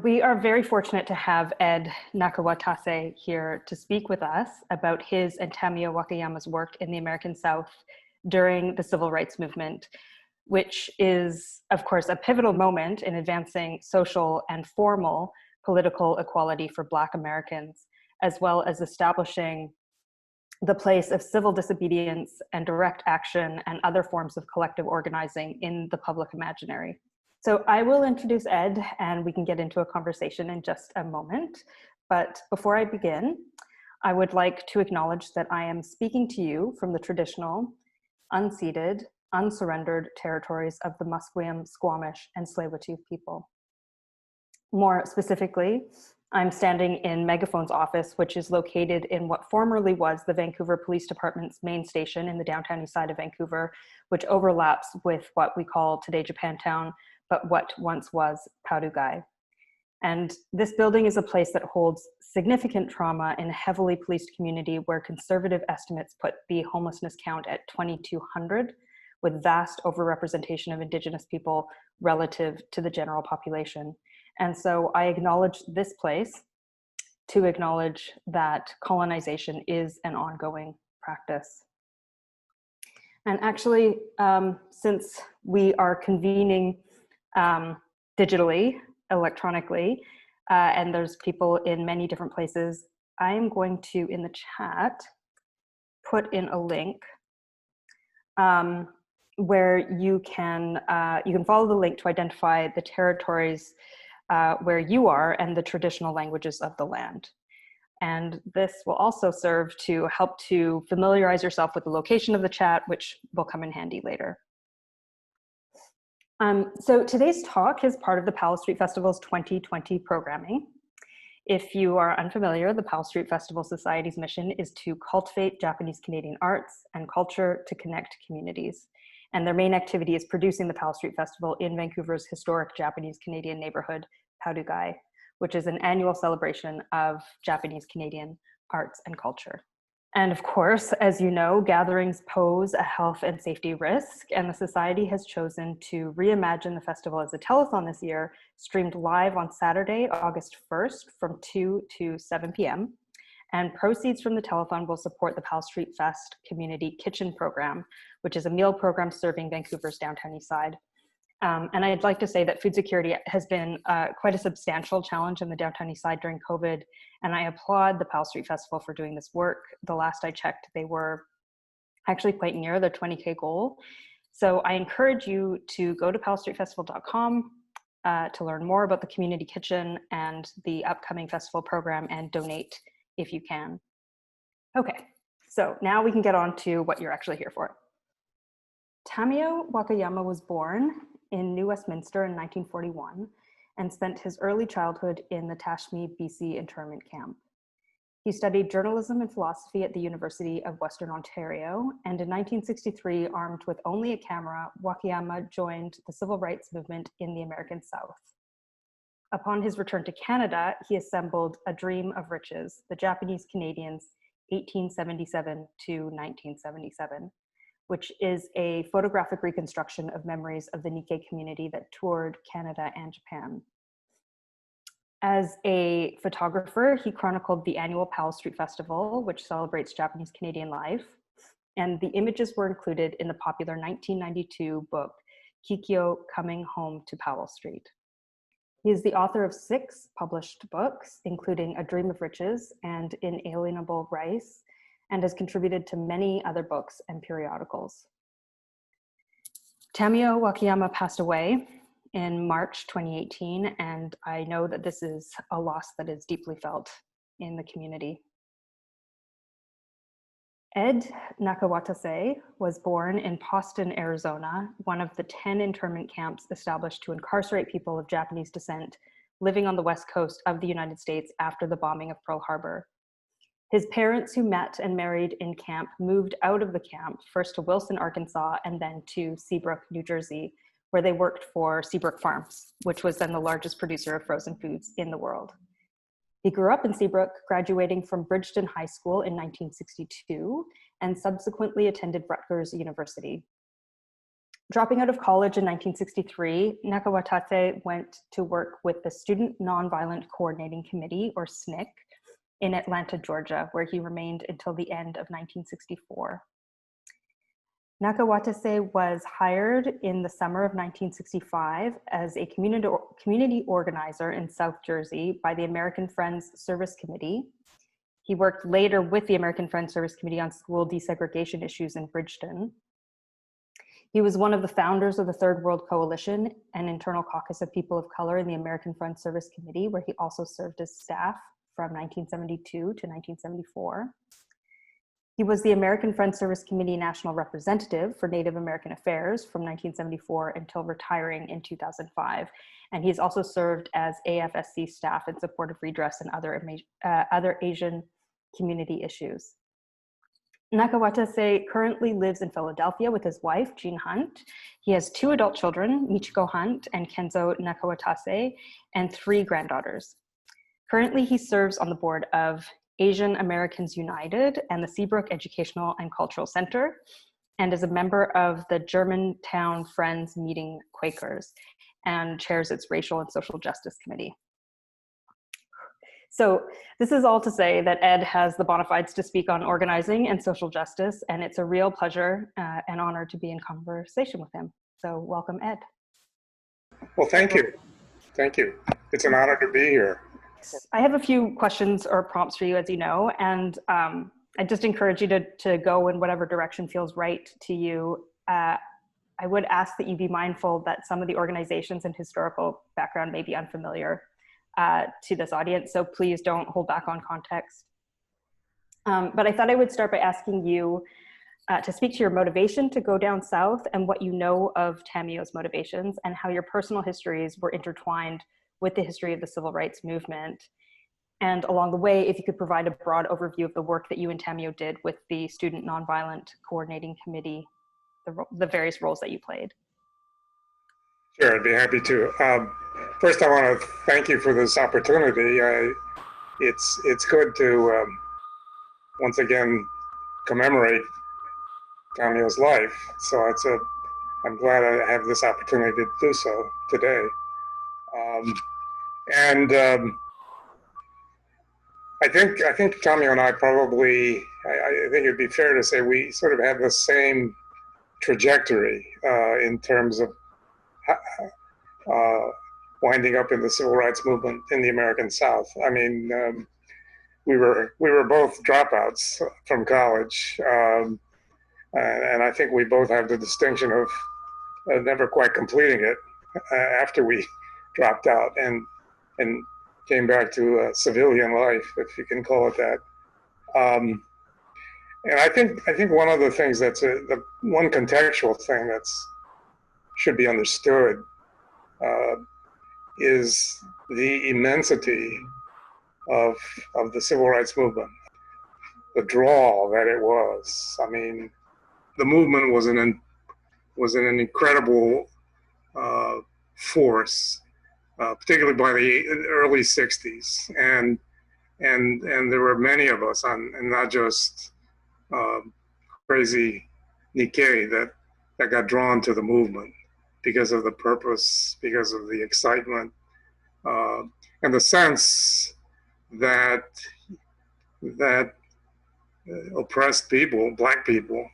We are very fortunate to have Ed Nakawatase here to speak with us about his and Tamio Wakayama's work in the American South during the Civil Rights Movement, which is, of course, a pivotal moment in advancing social and formal political equality for Black Americans, as well as establishing the place of civil disobedience and direct action and other forms of collective organizing in the public imaginary. So I will introduce Ed and we can get into a conversation in just a moment. But before I begin, I would like to acknowledge that I am speaking to you from the traditional, unceded, unsurrendered territories of the Musqueam, Squamish, and Tsleil-Waututh people. More specifically, I'm standing in Megaphone's office, which is located in what formerly was the Vancouver Police Department's main station in the downtown east side of Vancouver, which overlaps with what we call today Japantown, but what once was Paudugai. And this building is a place that holds significant trauma in a heavily policed community where conservative estimates put the homelessness count at 2,200, with vast overrepresentation of Indigenous people relative to the general population. And so I acknowledge this place to acknowledge that colonization is an ongoing practice. And actually, since we are convening digitally, electronically, and there's people in many different places, I am going to, in the chat, put in a link where you can follow the link to identify the territories where you are and the traditional languages of the land. And this will also serve to help to familiarize yourself with the location of the chat, which will come in handy later. So today's talk is part of the Powell Street Festival's 2020 programming. If you are unfamiliar, the Powell Street Festival Society's mission is to cultivate Japanese Canadian arts and culture to connect communities. And their main activity is producing the Powell Street Festival in Vancouver's historic Japanese Canadian neighborhood, Paudugai, which is an annual celebration of Japanese Canadian arts and culture. And of course, as you know, gatherings pose a health and safety risk, and the Society has chosen to reimagine the festival as a telethon this year, streamed live on Saturday, August 1st from 2 to 7 p.m. And proceeds from the telethon will support the Powell Street Fest Community Kitchen Program, which is a meal program serving Vancouver's downtown east side. And I'd like to say that food security has been quite a substantial challenge in the downtown east side during COVID, and I applaud the Powell Street Festival for doing this work. The last I checked, they were actually quite near their 20K goal. So I encourage you to go to powellstreetfestival.com to learn more about the community kitchen and the upcoming festival program and donate if you can. Okay, so now we can get on to what you're actually here for. Tamio Wakayama was born in New Westminster in 1941 and spent his early childhood in the Tashme, BC internment camp. He studied journalism and philosophy at the University of Western Ontario, and in 1963, armed with only a camera, Wakayama joined the civil rights movement in the American South. Upon his return to Canada, he assembled A Dream of Riches, the Japanese Canadians, 1877 to 1977, which is a photographic reconstruction of memories of the Nikkei community that toured Canada and Japan. As a photographer, he chronicled the annual Powell Street Festival, which celebrates Japanese Canadian life, and the images were included in the popular 1992 book, Kikyo: Coming Home to Powell Street. He is the author of 6 published books, including A Dream of Riches and Inalienable Rice, and has contributed to many other books and periodicals. Tamio Wakayama passed away in March 2018, and I know that this is a loss that is deeply felt in the community. Ed Nakawatase was born in Poston, Arizona, one of the 10 internment camps established to incarcerate people of Japanese descent living on the west coast of the United States after the bombing of Pearl Harbor. His parents, who met and married in camp, moved out of the camp, first to Wilson, Arkansas, and then to Seabrook, New Jersey, where they worked for Seabrook Farms, which was then the largest producer of frozen foods in the world. He grew up in Seabrook, graduating from Bridgeton High School in 1962, and subsequently attended Rutgers University. Dropping out of college in 1963, Nakawatase went to work with the Student Nonviolent Coordinating Committee, or SNCC, in Atlanta, Georgia, where he remained until the end of 1964. Nakawatase was hired in the summer of 1965 as a community organizer in South Jersey by the American Friends Service Committee. He worked later with the American Friends Service Committee on school desegregation issues in Bridgeton. He was one of the founders of the Third World Coalition, an internal caucus of people of color in the American Friends Service Committee, where he also served as staff from 1972 to 1974. He was the American Friends Service Committee National Representative for Native American Affairs from 1974 until retiring in 2005. And he's also served as AFSC staff in support of redress and other Asian community issues. Nakawatase currently lives in Philadelphia with his wife, Jean Hunt. He has 2 adult children, Michiko Hunt and Kenzo Nakawatase, and 3 granddaughters. Currently, he serves on the board of Asian Americans United and the Seabrook Educational and Cultural Center, and is a member of the Germantown Friends Meeting Quakers, and chairs its Racial and Social Justice Committee. So this is all to say that Ed has the bona fides to speak on organizing and social justice, and it's a real pleasure and honor to be in conversation with him. So welcome, Ed. Well, thank you. Thank you. It's an honor to be here. I have a few questions or prompts for you, as you know, and I just encourage you to go in whatever direction feels right to you. I would ask that you be mindful that some of the organizations and historical background may be unfamiliar to this audience, so please don't hold back on context. But I thought I would start by asking you to speak to your motivation to go down south and what you know of Tamio's motivations and how your personal histories were intertwined with the history of the civil rights movement. And along the way, if you could provide a broad overview of the work that you and Tamio did with the Student Nonviolent Coordinating Committee, the various roles that you played. Sure, I'd be happy to. First, I want to thank you for this opportunity. It's good to once again commemorate Tamio's life. So I'm glad I have this opportunity to do so today. I think Tamio and I probably, I think it'd be fair to say we sort of have the same trajectory in terms of winding up in the civil rights movement in the American South. I mean, we were both dropouts from college, and I think we both have the distinction of never quite completing it after we dropped out and came back to civilian life, if you can call it that. And I think one of the things the one contextual thing should be understood is the immensity of the civil rights movement, the draw that it was. I mean, the movement was an incredible force, particularly by the early '60s, and there were many of us, and not just crazy Nikkei that got drawn to the movement because of the purpose, because of the excitement, and the sense that oppressed people, Black people,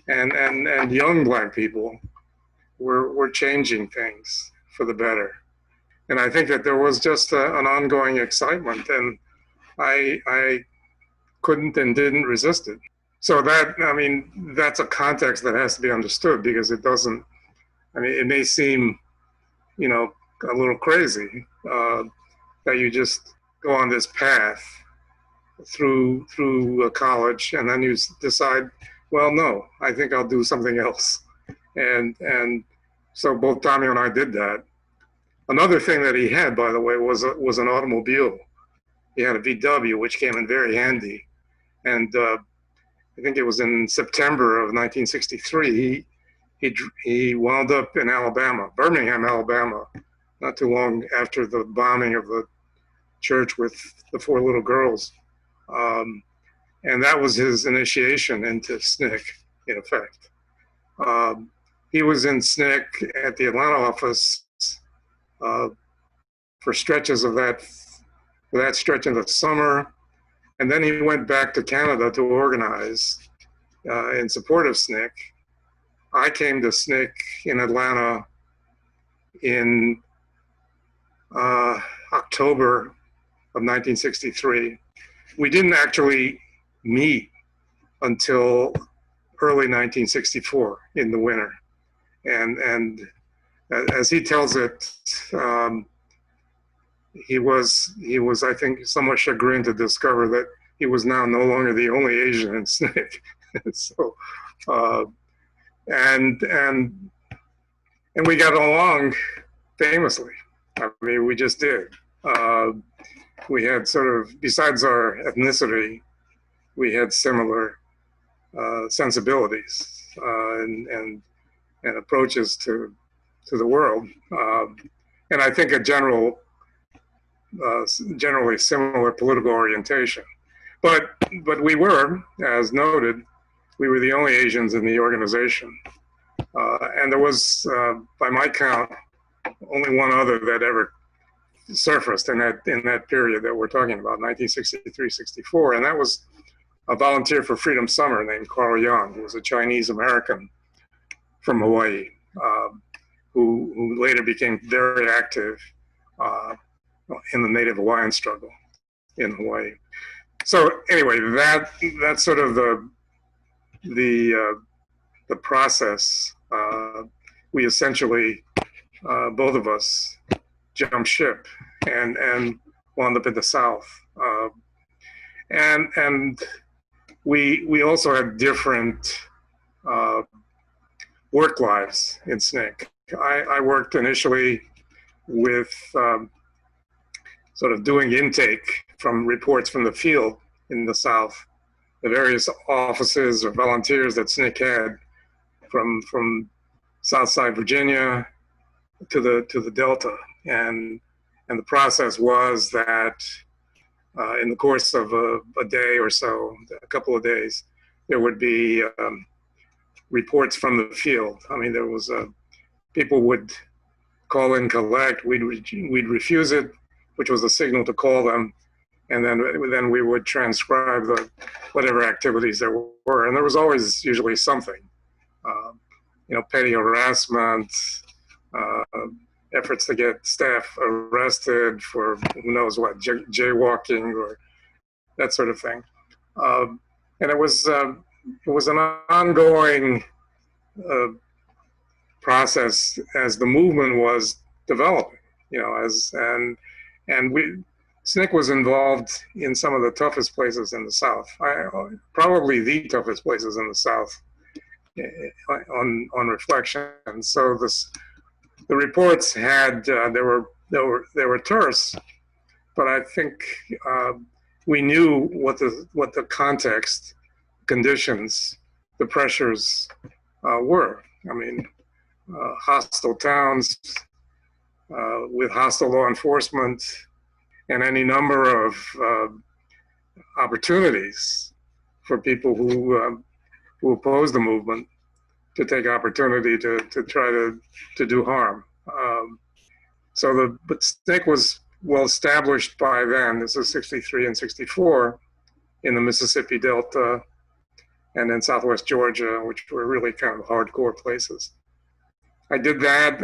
and young Black people were changing things for the better. And I think that there was just an ongoing excitement, and I couldn't and didn't resist it. So that's a context that has to be understood, because it doesn't, it may seem, a little crazy that you just go on this path through college, and then you decide, well, no, I think I'll do something else. And so both Tamio and I did that. Another thing that he had, by the way, was an automobile. He had a VW, which came in very handy. And I think it was in September of 1963, he wound up in Alabama, Birmingham, Alabama, not too long after the bombing of the church with the 4 little girls. And that was his initiation into SNCC, in effect. he was in SNCC at the Atlanta office uh, for stretches of that stretch in the summer. And then he went back to Canada to organize in support of SNCC. I came to SNCC in Atlanta in October of 1963. We didn't actually meet until early 1964 in the winter. And as he tells it, he was, I think, somewhat chagrined to discover that he was now no longer the only Asian in SNCC. So, and we got along famously. I mean, we just did. We had sort of, besides our ethnicity, we had similar sensibilities and approaches to the world, and I think a generally similar political orientation. But we were, as noted, we were the only Asians in the organization, and there was, by my count, only one other that ever surfaced in that period that we're talking about, 1963-64, and that was a volunteer for Freedom Summer named Carl Young, who was a Chinese American from Hawaii, who later became very active in the Native Hawaiian struggle in Hawaii. So anyway, that's sort of the process. We essentially, both of us, jumped ship and wound up in the South. And we also had different work lives in SNCC. I worked initially with sort of doing intake from reports from the field in the South, the various offices or volunteers that SNCC had from Southside Virginia to the Delta, and the process was that in the course of a day or so, a couple of days, there would be reports from the field. I mean, there was people would call in, collect. We'd refuse it, which was a signal to call them, and then we would transcribe whatever activities there were. And there was always usually something, petty harassment, efforts to get staff arrested for who knows what, jaywalking or that sort of thing. And it was an ongoing process as the movement was developing, and SNCC was involved in some of the toughest places in the South, probably the toughest places in the South on reflection. So the reports had they were terse, but I think we knew what the context, conditions, the pressures were. I mean, hostile towns with hostile law enforcement, and any number of opportunities for people who oppose the movement to take opportunity to try to do harm. But SNCC was well established by then. This is 63 and 64 in the Mississippi Delta and then Southwest Georgia, which were really kind of hardcore places. I did that.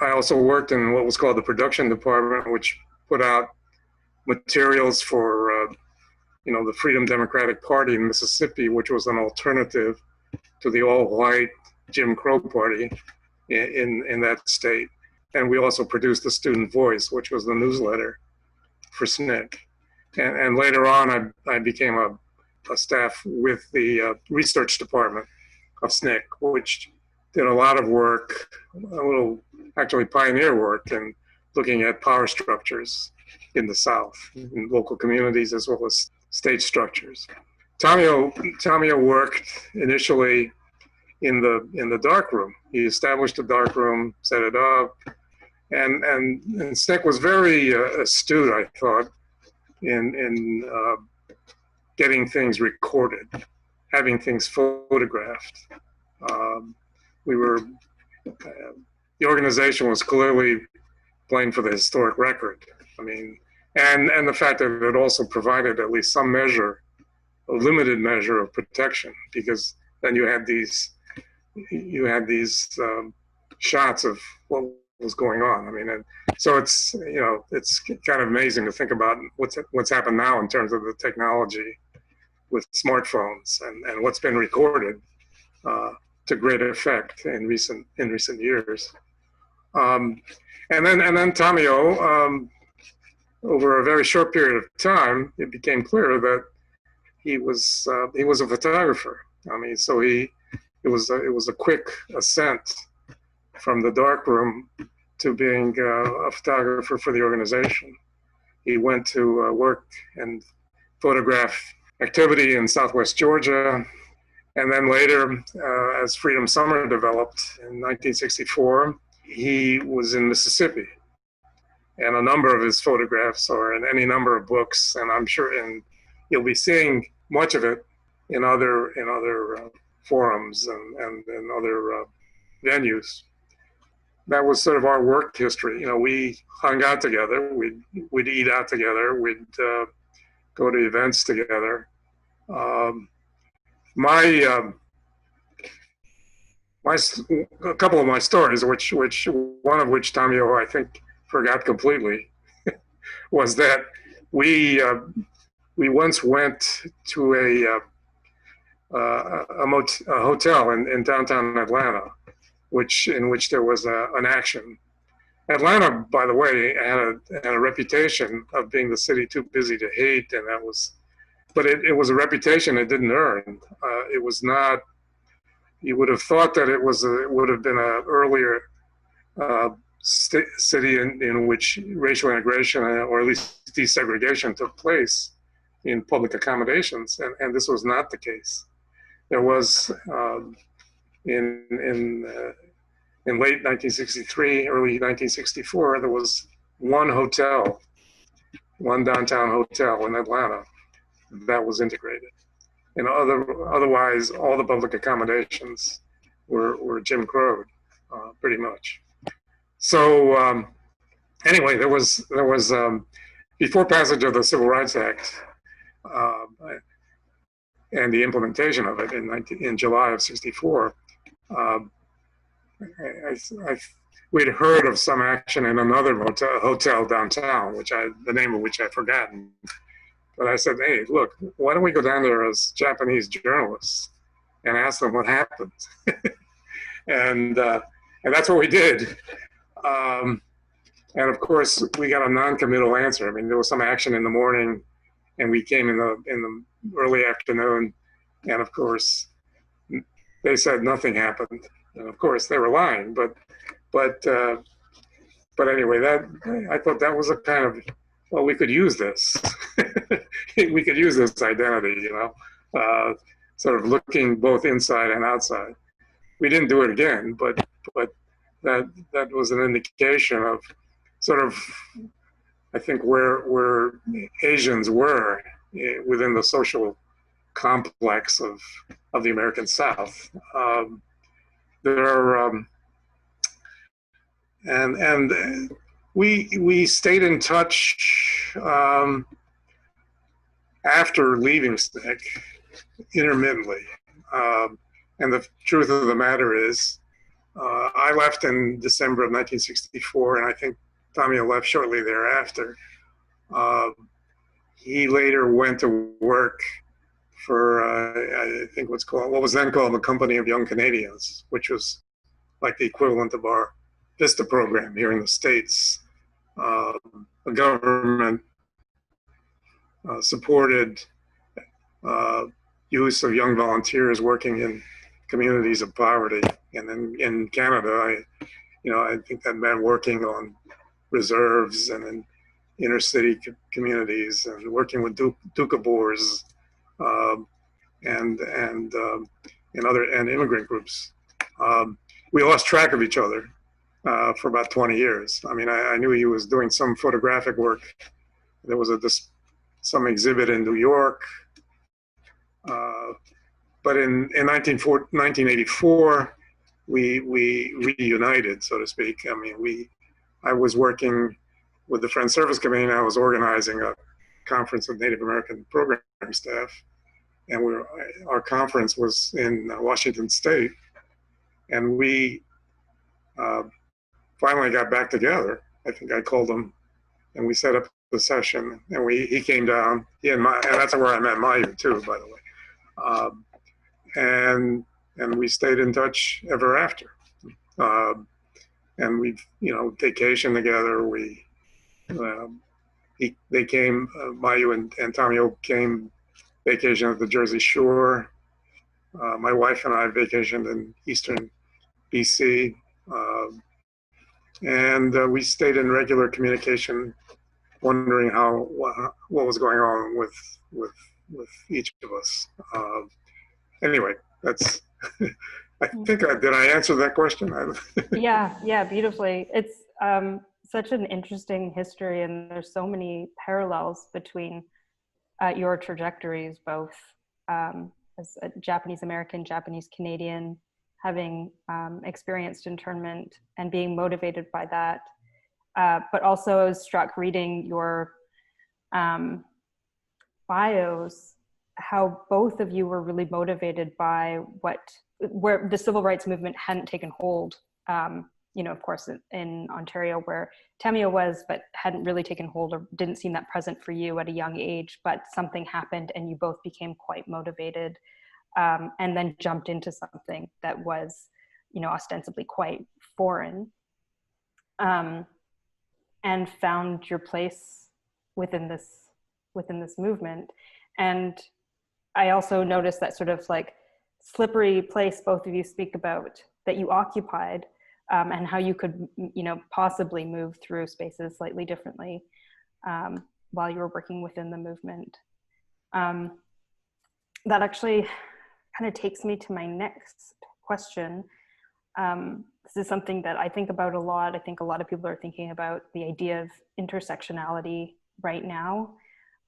I also worked in what was called the production department, which put out materials for the Freedom Democratic Party in Mississippi, which was an alternative to the all-white Jim Crow Party in that state. And we also produced the Student Voice, which was the newsletter for SNCC. And later on, I became a staff with the research department of SNCC, which did a lot of work, a little actually pioneer work in looking at power structures in the South, in local communities as well as state structures. Tamio worked initially in the darkroom. He established a darkroom, set it up, and SNCC was very astute, I thought, in getting things recorded, having things photographed. We were the organization was clearly playing for the historic record. I mean, and the fact that it also provided at least some measure, a limited measure of protection, because then you had these shots of what was going on. I mean, and so it's it's kind of amazing to think about what's happened now in terms of the technology with smartphones and what's been recorded to great effect in recent years. And then Tamio, over a very short period of time, it became clear that he was a photographer. I mean, so it was a quick ascent from the darkroom to being a photographer for the organization. He went to work and photograph activity in Southwest Georgia, and then later, as Freedom Summer developed in 1964, he was in Mississippi. And a number of his photographs are in any number of books, and I'm sure you'll be seeing much of it in other forums and in other venues. That was sort of our work history. We hung out together. We'd eat out together. We'd go to events together. A couple of my stories, which one of which Tamio I think forgot completely, was that we once went to a hotel in downtown Atlanta, in which there was an action. Atlanta, by the way, had a reputation of being the city too busy to hate, and but it was a reputation it didn't earn. It was not. You would have thought that it would have been an earlier city in which racial integration, or at least desegregation, took place in public accommodations, and this was not the case. There was in late 1963, early 1964, there was one downtown hotel in Atlanta that was integrated. And otherwise, all the public accommodations were Jim Crowed, pretty much. So anyway, there was before passage of the Civil Rights Act and the implementation of it in July of '64. We'd heard of some action in another hotel downtown, the name of which I'd forgotten. But I said, hey, look, why don't we go down there as Japanese journalists and ask them what happened? and that's what we did. And of course, we got a non-committal answer. I mean, there was some action in the morning, and we came in the early afternoon, and of course, they said nothing happened. And of course, they were lying. But anyway, I thought that was a kind of, well, we could use this. We could use this identity, sort of looking both inside and outside. We didn't do it again, but that was an indication of sort of, I think, where Asians were within the social complex of the American South. And we stayed in touch after leaving SNCC intermittently. And the truth of the matter is, I left in December of 1964, and I think Tamio left shortly thereafter. He later went to work for, I think what was then called the Company of Young Canadians, which was like the equivalent of our VISTA program here in the States. The government supported use of young volunteers working in communities of poverty. And then in Canada, I think that meant working on reserves and in inner city communities and working with Doukhobors and immigrant groups. We lost track of each other for about 20 years. I mean, I knew he was doing some photographic work. There was some exhibit in New York. But in 1984, we reunited, so to speak. I mean, I was working with the Friends Service Committee, and I was organizing a conference of Native American program staff, and our conference was in Washington State, and we finally got back together. I think I called him, and we set up the session, and he came down. And that's where I met Mayu too, by the way. And we stayed in touch ever after. And we, vacationed together. They came, Mayu and Tamio came vacation at the Jersey Shore. My wife and I vacationed in Eastern BC. And we stayed in regular communication, wondering what was going on with each of us. Anyway, that's. I think did I answer that question? Yeah, beautifully. It's such an interesting history, and there's so many parallels between your trajectories, both as a Japanese American, Japanese Canadian, having experienced internment and being motivated by that. But also I was struck reading your bios, how both of you were really motivated by where the civil rights movement hadn't taken hold, of course in Ontario where Tamio was, but hadn't really taken hold or didn't seem that present for you at a young age, but something happened and you both became quite motivated, and then jumped into something that was, ostensibly quite foreign, and found your place within this movement. And I also noticed that sort of like slippery place both of you speak about that you occupied, and how you could, possibly move through spaces slightly differently while you were working within the movement. That actually kind of takes me to my next question. This is something that I think about a lot. I think a lot of people are thinking about the idea of intersectionality right now.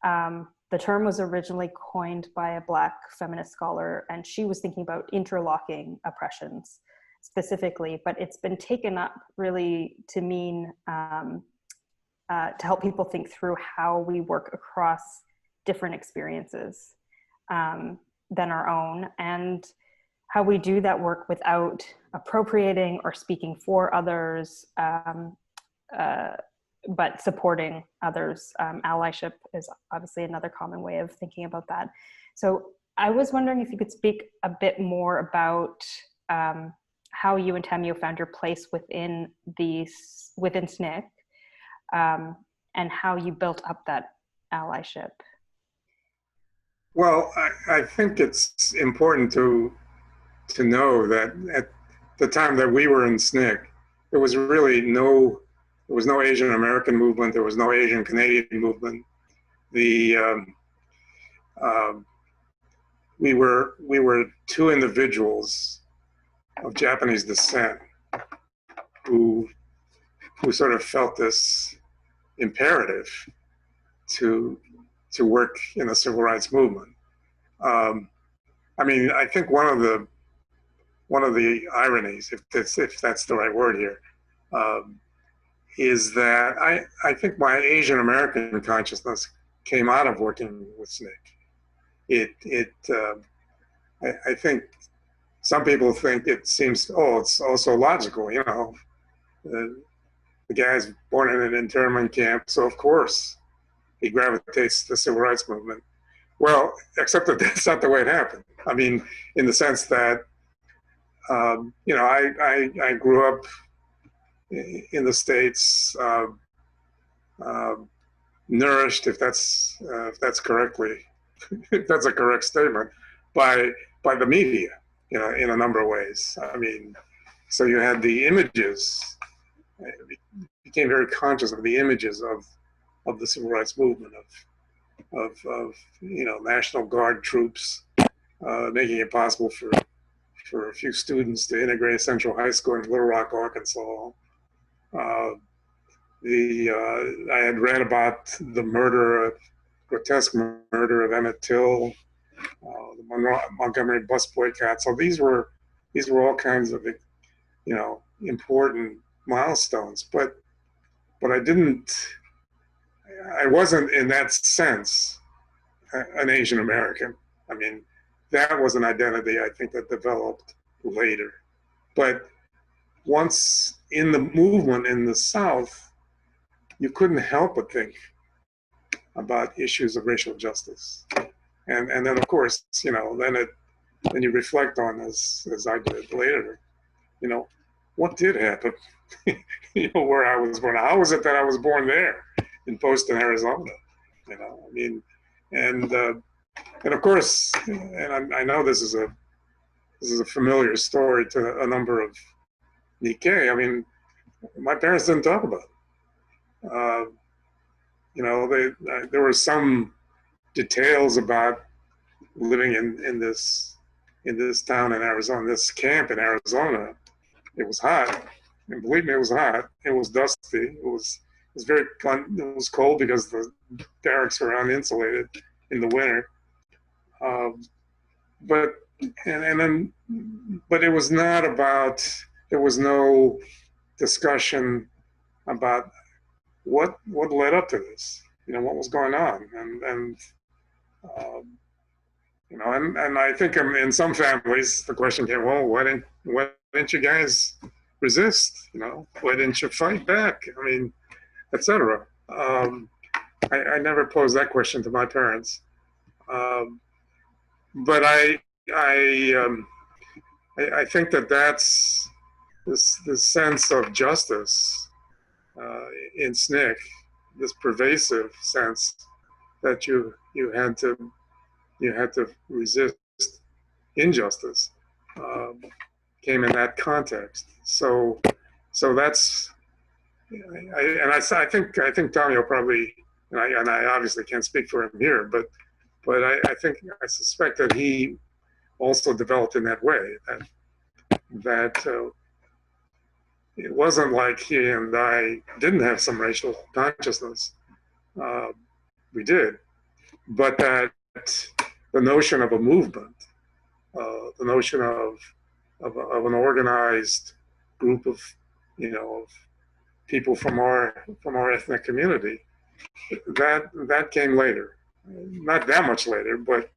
The term was originally coined by a Black feminist scholar, and she was thinking about interlocking oppressions specifically, but it's been taken up really to mean to help people think through how we work across different experiences than our own, and how we do that work without appropriating or speaking for others, but supporting others. Allyship is obviously another common way of thinking about that. So I was wondering if you could speak a bit more about how you and Tamio found your place within SNCC, and how you built up that allyship. Well, I think it's important to know that at the time that we were in SNCC, there was really no Asian American movement. There was no Asian Canadian movement. We were two individuals of Japanese descent who sort of felt this imperative to work in the civil rights movement. I mean, I think one of the ironies, if that's the right word here, is that I think my Asian American consciousness came out of working with SNCC. I think some people think it seems, it's also logical, the guy's born in an internment camp, so of course he gravitates to the civil rights movement. Well, except that that's not the way it happened. I mean, in the sense that, I grew up in the States, nourished, if that's correctly, if that's a correct statement, by the media, in a number of ways. I mean, so you had the images, became very conscious of the images of the civil rights movement, of National Guard troops, making it possible for a few students to integrate Central High School in Little Rock, Arkansas. I had read about the grotesque murder of Emmett Till, the Montgomery bus boycott. So these were all kinds of important milestones, but I wasn't in that sense an Asian American. I mean, that was an identity I think that developed later. But once in the movement in the South, you couldn't help but think about issues of racial justice. And then of course, then you reflect on as I did later, what did happen? Where I was born. How was it that I was born there in Poston, Arizona? I mean, and of course, and I know this is a familiar story to a number of Nikkei. I mean, my parents didn't talk about it. There were some details about living in this town in Arizona, this camp in Arizona. It was hot, and believe me, it was hot. It was dusty. It was very fun. It was cold because the barracks were uninsulated in the winter. But it was not about. There was no discussion about what led up to this. What was going on, and I think in some families the question came, well, why didn't you guys resist? Why didn't you fight back? I mean, etc. I never posed that question to my parents, but I think that's this sense of justice in SNCC, this pervasive sense that you had to resist injustice, came in that context. So that's, I think Tamio probably, and I obviously can't speak for him here, but I suspect that he also developed in that way, that it wasn't like he and I didn't have some racial consciousness. We did, but that the notion of a movement, the notion of an organized group of people from our ethnic community, that came later, not that much later, but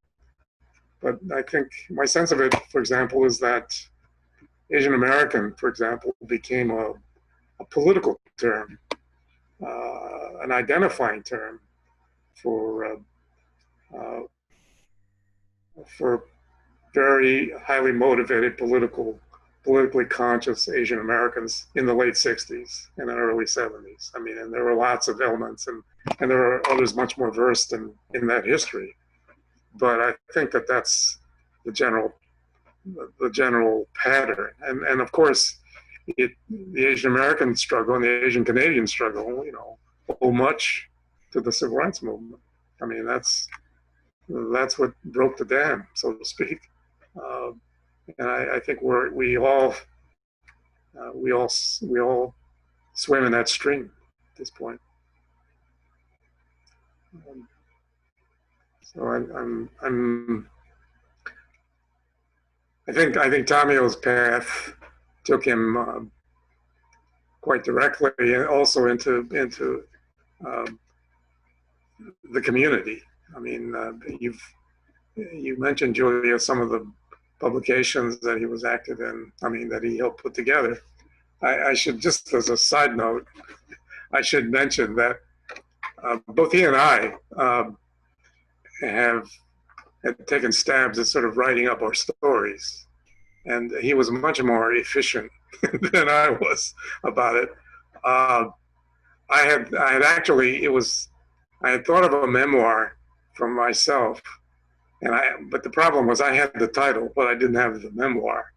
I think my sense of it, for example, is that Asian American, for example, became a political term, an identifying term for very highly motivated, politically conscious Asian Americans in the late 60s and the early 70s. I mean, and there were lots of elements, and there are others much more versed in that history. But I think that's the general pattern. And of course, the Asian American struggle and the Asian Canadian struggle, owe much to the civil rights movement. I mean, that's what broke the dam, so to speak. And I think we all swim in that stream at this point. So I think Tamio's path took him quite directly, and also into the community. I mean, you mentioned, Julia, some of the publications that he was active in. I mean, that he helped put together. I should, just as a side note, I should mention that both he and I had taken stabs at sort of writing up our stories, and he was much more efficient than I was about it. I had actually, I had thought of a memoir from myself, but the problem was I had the title, but I didn't have the memoir,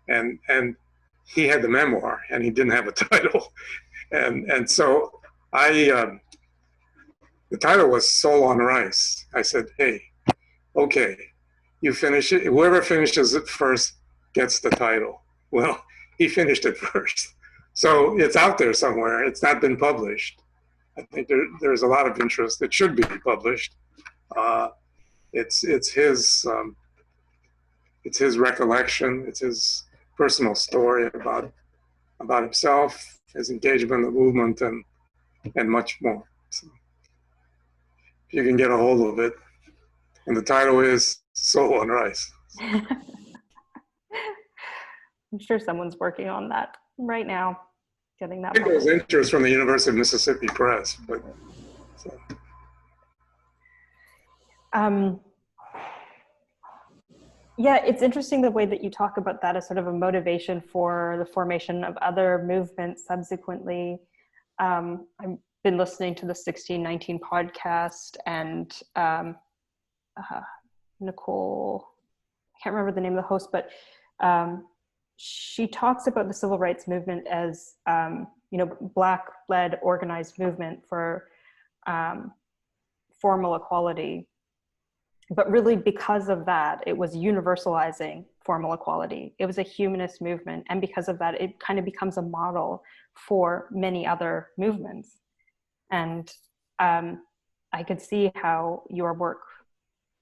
and he had the memoir, and he didn't have a title, and so the title was Soul on Rice. I said, hey, okay, you finish it. Whoever finishes it first gets the title. Well, he finished it first. So it's out there somewhere. It's not been published. I think there's a lot of interest. It should be published. It's his recollection. It's his personal story about about himself, his engagement in the movement, and much more. So if you can get a hold of it. And the title is Soul on Rice. I'm sure someone's working on that right now, getting that. I think there was interest from the University of Mississippi Press, but so. Yeah, it's interesting the way that you talk about that as sort of a motivation for the formation of other movements subsequently. I've been listening to the 1619 podcast, and Nicole, I can't remember the name of the host, but she talks about the civil rights movement as, Black-led organized movement for formal equality. But really, because of that, it was universalizing formal equality. It was a humanist movement. And because of that, it kind of becomes a model for many other movements. And I could see how your work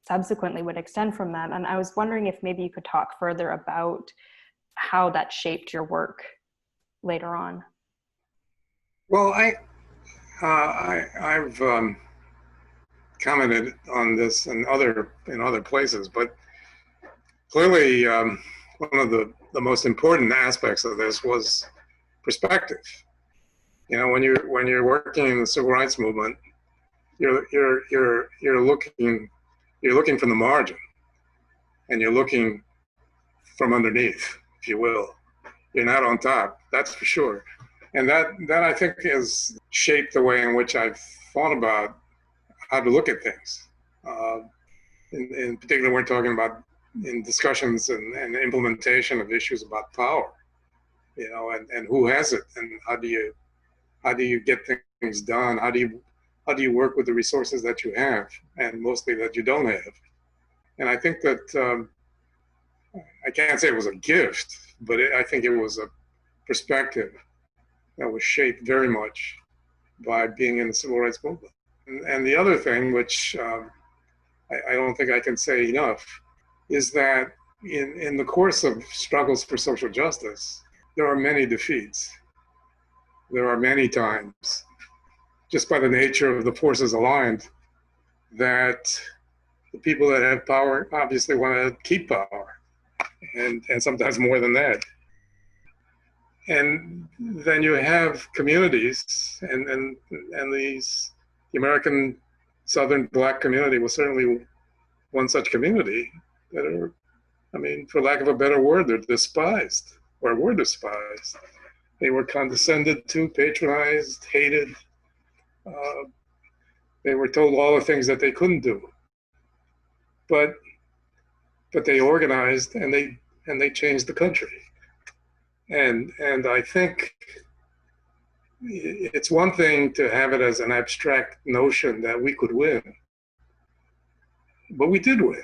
subsequently would extend from that. And I was wondering if maybe you could talk further about how that shaped your work later on. Well, I've commented on this in other places, but clearly one of the most important aspects of this was perspective. When you're working in the civil rights movement, you're looking from the margin, and you're looking from underneath, if you will. You're not on top, that's for sure. And that I think has shaped the way in which I've thought about how to look at things. In particular, we're talking about in discussions and implementation of issues about power, and who has it, and how do you get things done? How do you work with the resources that you have, and mostly that you don't have? And I think that I can't say it was a gift, but I think it was a perspective that was shaped very much by being in the civil rights movement. And the other thing, which I don't think I can say enough, is that in the course of struggles for social justice, there are many defeats. There are many times, just by the nature of the forces aligned, that the people that have power obviously want to keep power, and sometimes more than that. And then you have communities, and the American Southern Black community was certainly one such community that are, for lack of a better word, they're despised, or were despised. They were condescended to, patronized, hated. They were told all the things that they couldn't do. But they organized, and they changed the country. And I think it's one thing to have it as an abstract notion that we could win, but we did win.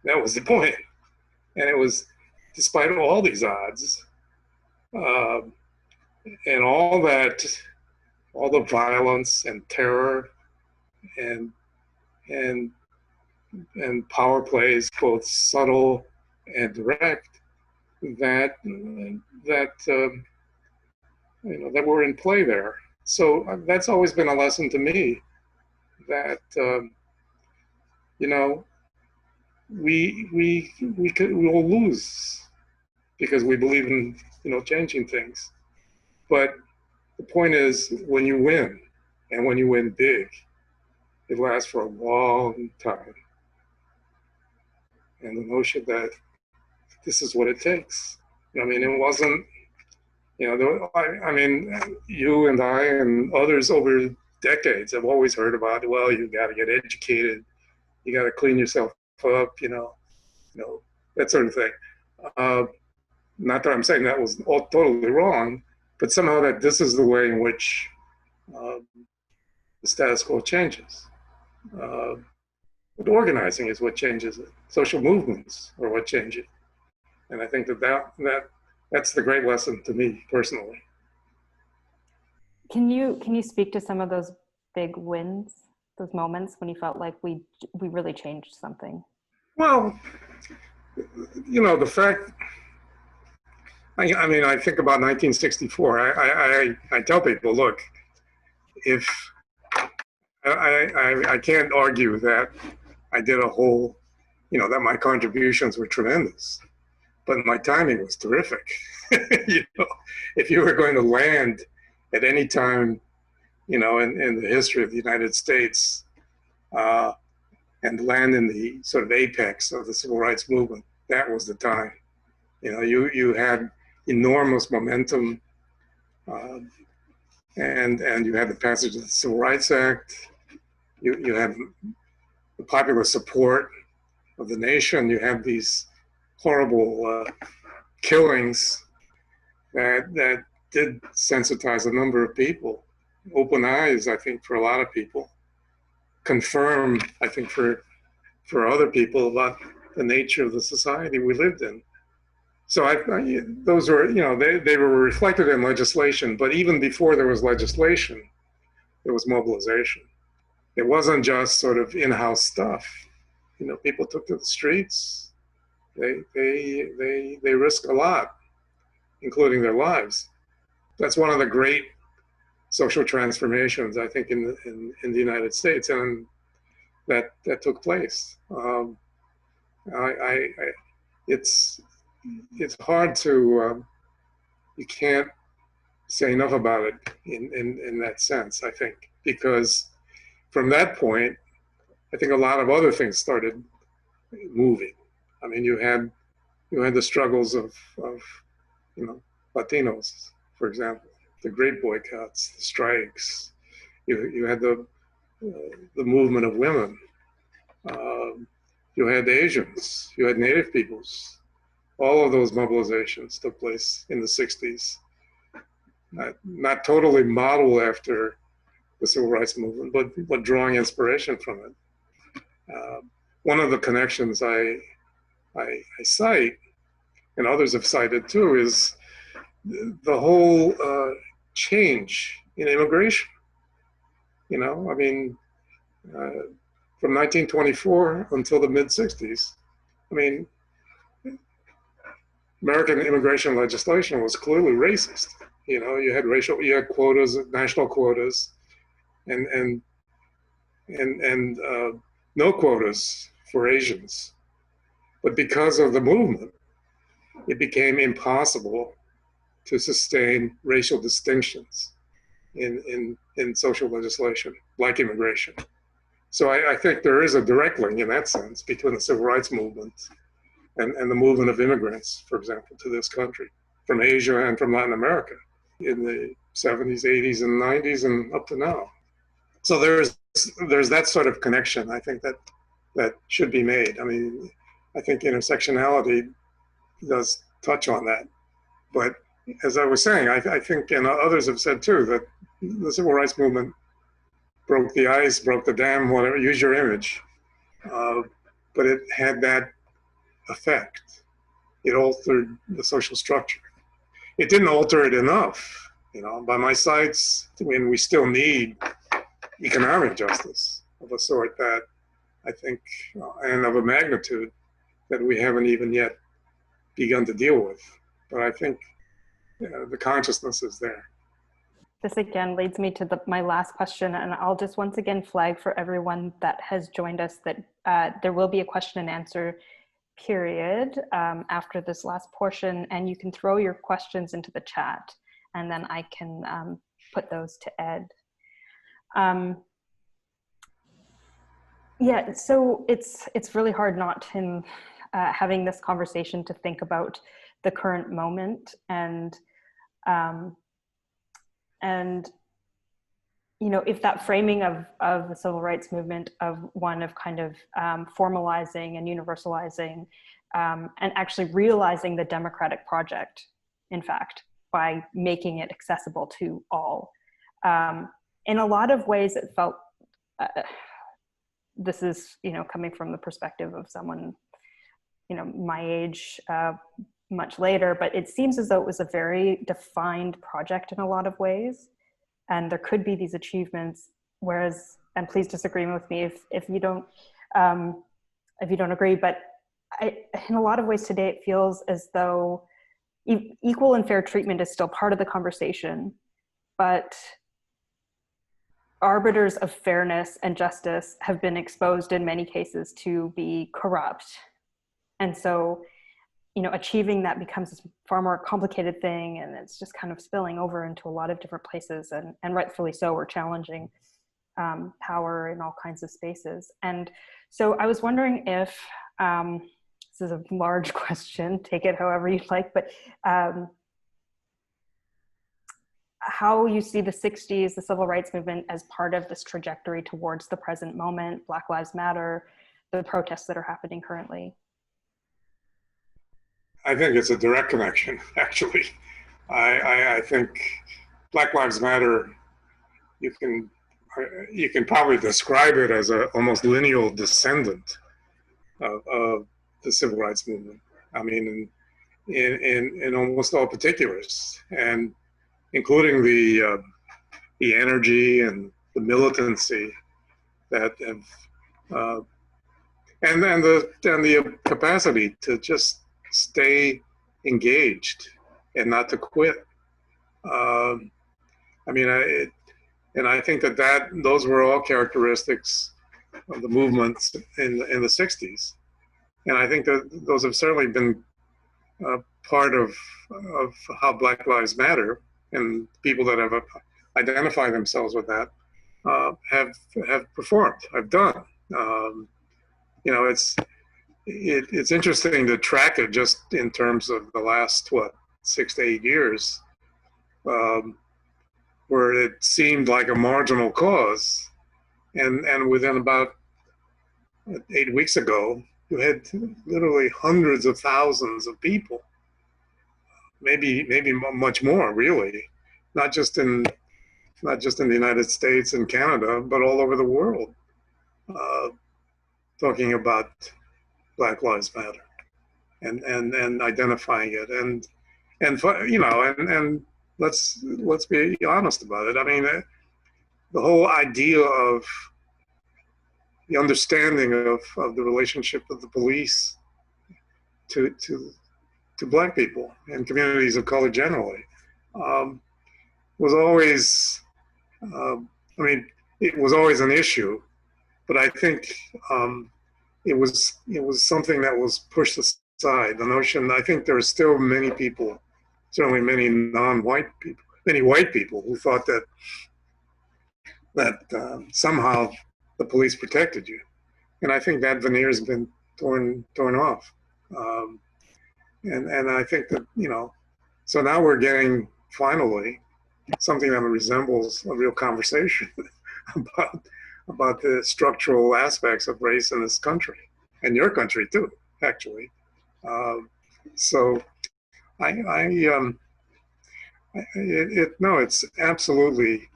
That was the point. And it was despite all these odds, and all the violence and terror and power plays, both subtle and direct, that were in play there. So that's always been a lesson to me, that we'll lose because we believe in changing things. But the point is, when you win, and when you win big, it lasts for a long time. And the notion that this is what it takes. It wasn't, you and I and others over decades have always heard about, well, you got to get educated, you got to clean yourself up, that sort of thing. Not that I'm saying that was all totally wrong, but somehow that this is the way in which the status quo changes. But organizing is what changes it. Social movements are what change it. And I think that's the great lesson to me personally. Can you speak to some of those big wins, those moments when you felt like we really changed something? Well, the fact I mean, I think about 1964. I tell people, look, if I can't argue that I did a whole, that my contributions were tremendous, but my timing was terrific. you know, if you were going to land at any time, in the history of the United States, uh, and land in the sort of apex of the civil rights movement, that was the time. You had enormous momentum, uh, and you had the passage of the Civil Rights Act. You had the popular support of the nation. You have these horrible killings that did sensitize a number of people, open eyes, I think, for a lot of people, confirm, I think, for other people about the nature of the society we lived in. So those were, they were reflected in legislation, but even before there was legislation, there was mobilization. It wasn't just sort of in-house stuff. People took to the streets. They risked a lot, including their lives. That's one of the great social transformations, I think, in the United States, and that took place. I it's hard to you can't say enough about it in that sense, I think, because from that point, I think a lot of other things started moving. I mean, you had the struggles of Latinos, for example, the great boycotts, the strikes. You had the movement of women. You had Asians. You had Native peoples. All of those mobilizations took place in the 60s. Not totally modeled after the civil rights movement, but drawing inspiration from it. One of the connections I cite, and others have cited too, is the whole change in immigration. I mean, from 1924 until the mid 60s, I mean, American immigration legislation was clearly racist. You had quotas, national quotas, and no quotas for Asians. But because of the movement, it became impossible to sustain racial distinctions in social legislation, like immigration. So I think there is a direct link in that sense between the civil rights movement and the movement of immigrants, for example, to this country from Asia and from Latin America in the 70s, 80s, and 90s, and up to now. So there's that sort of connection, I think, that should be made. I mean, I think intersectionality does touch on that. But as I was saying, I think, and others have said too, that the civil rights movement broke the ice, broke the dam, whatever, use your image. But it had that effect. It altered the social structure. It didn't alter it enough. By my sights, I mean, we still need economic justice of a sort that I think, and of a magnitude that we haven't even yet begun to deal with. But I think the consciousness is there. This again leads me to my last question, and I'll just once again flag for everyone that has joined us that there will be a question and answer period after this last portion, and you can throw your questions into the chat, and then I can put those to Ed. Yeah, so it's really hard not in having this conversation to think about the current moment and if that framing of the civil rights movement of one of kind of formalizing and universalizing and actually realizing the democratic project, in fact, by making it accessible to all. In a lot of ways, it felt, this is, coming from the perspective of someone, my age, much later, but it seems as though it was a very defined project in a lot of ways. And there could be these achievements, whereas, and please disagree with me if you don't agree, but in a lot of ways today, it feels as though equal and fair treatment is still part of the conversation, but arbiters of fairness and justice have been exposed in many cases to be corrupt. And so, achieving that becomes a far more complicated thing, and it's just kind of spilling over into a lot of different places, and rightfully so. We're challenging power in all kinds of spaces. And so I was wondering if, this is a large question, take it however you'd like, but how you see the 60s, the civil rights movement, as part of this trajectory towards the present moment, Black Lives Matter, the protests that are happening currently. I think it's a direct connection, actually. I think Black Lives Matter, you can probably describe it as a almost lineal descendant of the civil rights movement. I mean, in almost all particulars, and including the energy and the militancy that have, and the capacity to just stay engaged and not to quit. I mean, and I think that those were all characteristics of the movements in the 60s. And I think that those have certainly been part of how Black Lives Matter, and people that have identified themselves with that have performed, have done. It's interesting to track it just in terms of the last 6 to 8 years, where it seemed like a marginal cause, and within about 8 weeks ago, you had literally hundreds of thousands of people, maybe much more, really, not just in the United States and Canada, but all over the world, talking about Black Lives Matter and identifying it, and let's be honest about it. I mean, the whole idea of the understanding of the relationship of the police to Black people and communities of color generally was always, it was always an issue, but I think it was something that was pushed aside. The notion, I think there are still many people, certainly many non-white people, many white people who thought that somehow the police protected you, and I think that veneer has been torn off, and I think that so now we're getting finally something that resembles a real conversation about the structural aspects of race in this country, and your country too, actually. So it's absolutely,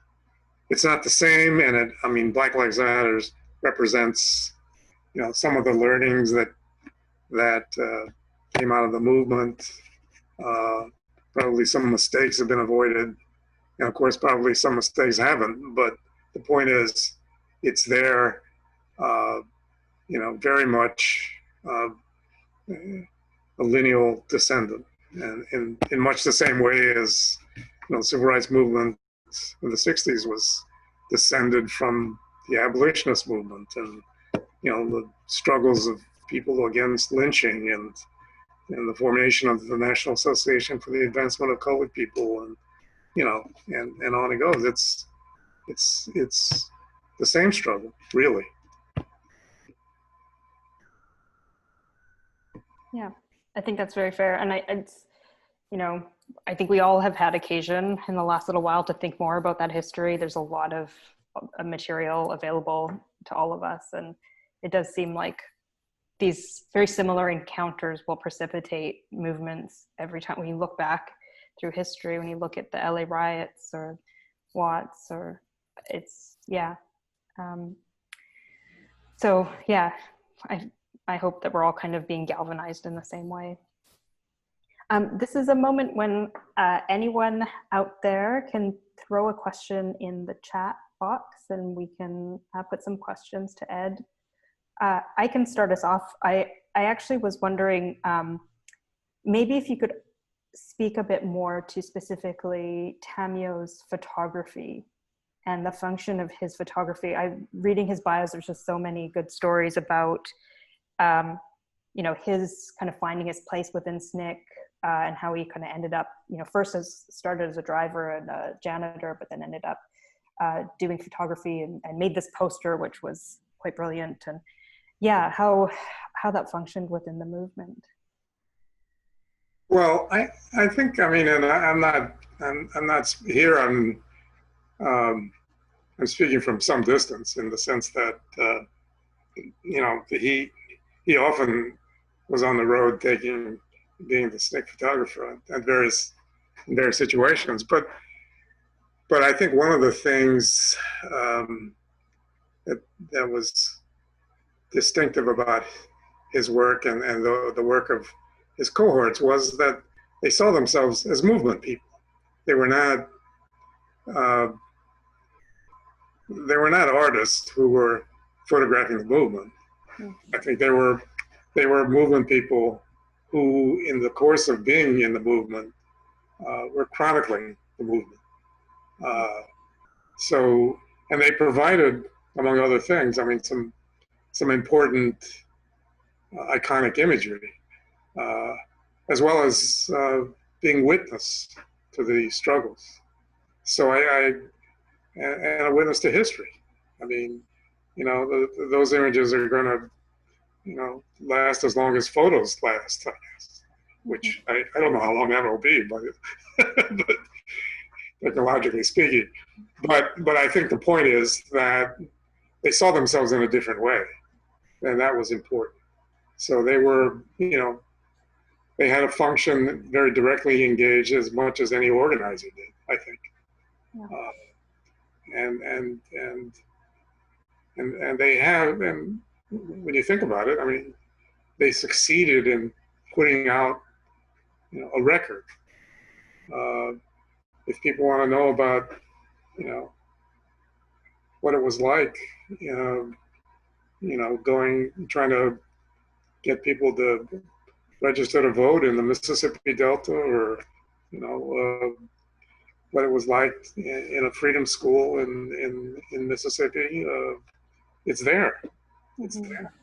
it's not the same, and Black Lives Matter represents, some of the learnings that came out of the movement. Probably some mistakes have been avoided, and of course, probably some mistakes haven't. But the point is, it's there, very much a lineal descendant, and in much the same way as the civil rights movement in the 60s was descended from the abolitionist movement, and the struggles of people against lynching, and the formation of the National Association for the Advancement of Colored People, and and on it goes. It's the same struggle, really. Yeah, I think that's very fair. And I think we all have had occasion in the last little while to think more about that history. There's a lot of material available to all of us. And it does seem like these very similar encounters will precipitate movements every time. When you look back through history, when you look at the LA riots or Watts, or so yeah, I hope that we're all kind of being galvanized in the same way. This is a moment when anyone out there can throw a question in the chat box, and we can put some questions to Ed. I can start us off. I actually was wondering, maybe if you could speak a bit more to specifically Tamio's photography and the function of his photography. Reading his bios, there's just so many good stories about, his kind of finding his place within SNCC, and how he kind of ended up, first started as a driver and a janitor, but then ended up doing photography and made this poster, which was quite brilliant. And yeah, how that functioned within the movement. Well, I think, I mean, and I'm not here. I'm speaking from some distance in the sense that he often was on the road being the SNCC photographer at various situations. But I think one of the things that was distinctive about his work and the work of his cohorts was that they saw themselves as movement people. They were not artists who were photographing the movement. I think they were movement people who, in the course of being in the movement, were chronicling the movement. And they provided, among other things, I mean, some important iconic imagery, as well as being witness to the struggles. So and a witness to history. I mean, those images are going to, last as long as photos last, I guess. Which I don't know how long that will be, but technologically speaking. But I think the point is that they saw themselves in a different way, and that was important. So they were, they had a function very directly engaged as much as any organizer did, I think. Yeah. And they have, and when you think about it, I mean, they succeeded in putting out, a record. If people want to know about, what it was like, trying to get people to register to vote in the Mississippi Delta, or, what it was like in a freedom school in Mississippi, it's there. It's there,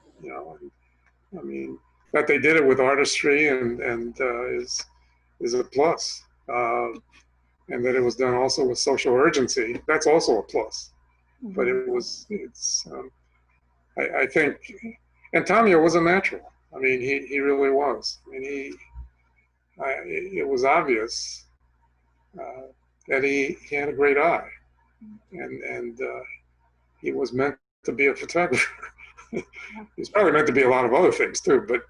I mean, that they did it with artistry and is a plus. And that it was done also with social urgency, that's also a plus. But I think, and Tamio was a natural. I mean, he really was. I mean, it was obvious that he had a great eye, and he was meant to be a photographer. He's probably meant to be a lot of other things too, but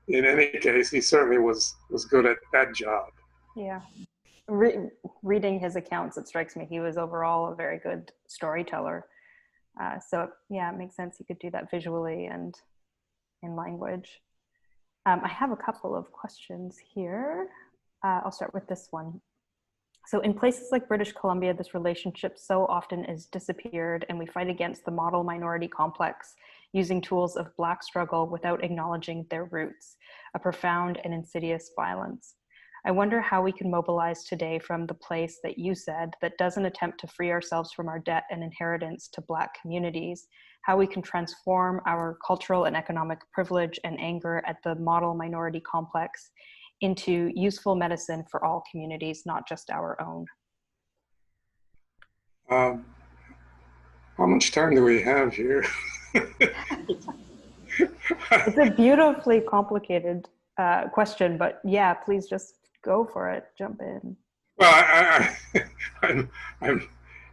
in any case, he certainly was good at that job. Yeah. Reading his accounts, it strikes me he was overall a very good storyteller. So yeah, it makes sense he could do that visually and in language. I have a couple of questions here. I'll start with this one. So in places like British Columbia, this relationship so often is disappeared, and we fight against the model minority complex using tools of Black struggle without acknowledging their roots, a profound and insidious violence. I wonder how we can mobilize today from the place that you said that doesn't attempt to free ourselves from our debt and inheritance to Black communities, how we can transform our cultural and economic privilege and anger at the model minority complex into useful medicine for all communities, not just our own. How much time do we have here? It's a beautifully complicated question, but yeah, please just go for it. Jump in. Well,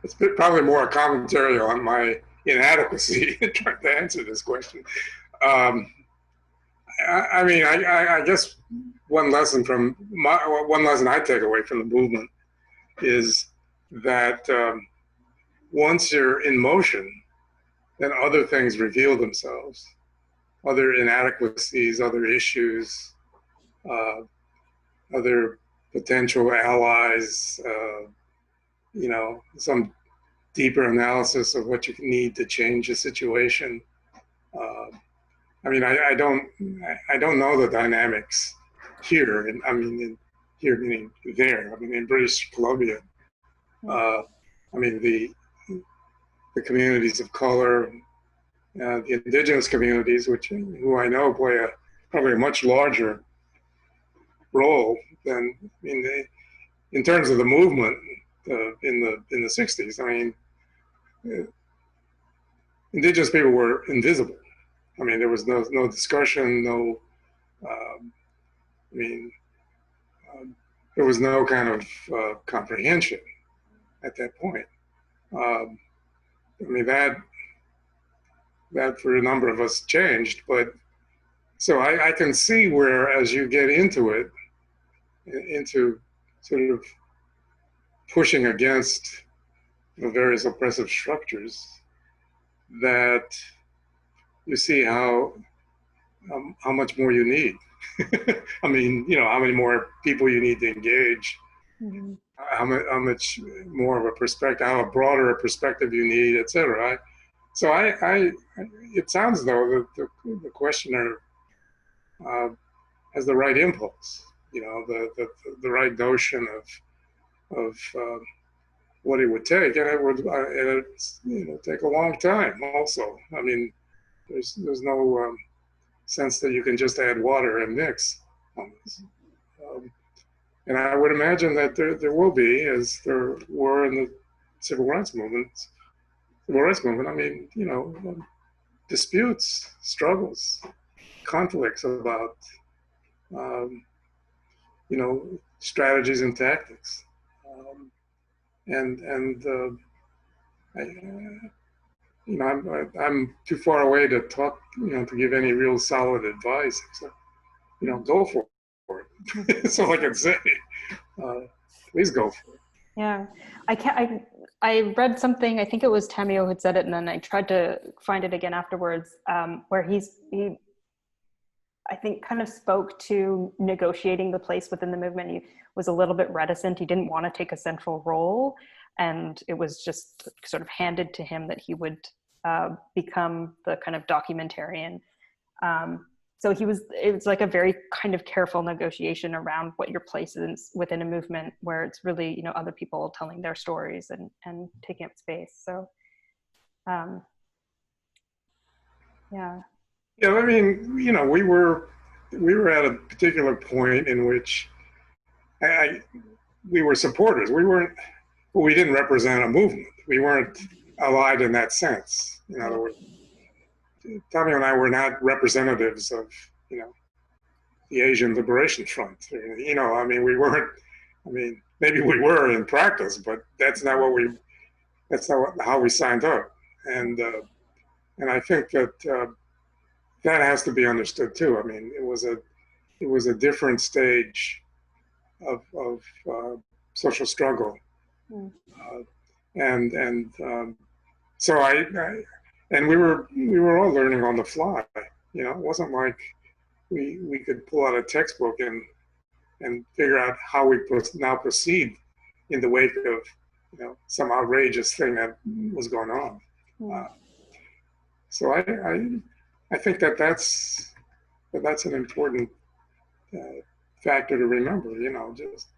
it's probably more a commentary on my inadequacy in trying to answer this question. I mean, I guess one lesson I take away from the movement is that once you're in motion, then other things reveal themselves, other inadequacies, other issues, other potential allies, some deeper analysis of what you need to change the situation. I mean, I don't know the dynamics here, and I mean, here meaning there, I mean, in British Columbia. I mean, the communities of color, the indigenous communities, who I know play probably a much larger role than in terms of the movement in the 60s. I mean, indigenous people were invisible. I mean, there was no discussion, no. I mean, there was no kind of comprehension at that point. I mean, that for a number of us changed, but so I can see where, as you get into it, into sort of pushing against the various oppressive structures, that you see how much more you need. I mean, how many more people you need to engage, mm-hmm. how much more of a perspective, how broader a perspective you need, et cetera. So it sounds though that the questioner has the right impulse, the right notion of what it would take, and it would take a long time. Also, I mean, there's no sense that you can just add water and mix on this. And I would imagine that there will be, as there were in the civil rights movement. I mean, disputes, struggles, conflicts about, strategies and tactics. I'm too far away to talk, to give any real solid advice. Except, go for it. That's all I can say. Please go for it. Yeah, I read something. I think it was Tamio who had said it, and then I tried to find it again afterwards, where he I think kind of spoke to negotiating the place within the movement. He was a little bit reticent. He didn't want to take a central role, and it was just sort of handed to him that he would become the kind of documentarian. So it was like a very kind of careful negotiation around what your place is within a movement where it's really, other people telling their stories and taking up space. So, yeah. Yeah, I mean, we were at a particular point in which we were supporters. We didn't represent a movement. We weren't allied in that sense. In other words, Tamio and I were not representatives of, the Asian Liberation Front. I mean, we weren't. I mean, maybe we were in practice, but that's not how we signed up. And I think that that has to be understood too. I mean, it was a different stage of social struggle, so and we were all learning on the fly. It wasn't like we could pull out a textbook and figure out how we now proceed in the wake of some outrageous thing that was going on. So I think that's an important factor to remember. Just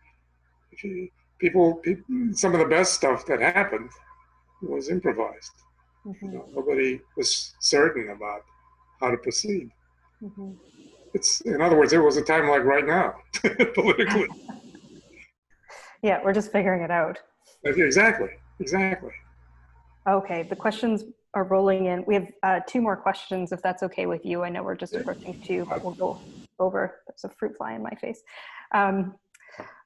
people, some of the best stuff that happened was improvised. Mm-hmm. Nobody was certain about how to proceed. Mm-hmm. In other words, it was a time like right now, politically. Yeah, we're just figuring it out. Exactly. Okay, the questions are rolling in. We have 2 more questions, if that's okay with you. I know we're just approaching 2, but we'll go over. There's a fruit fly in my face.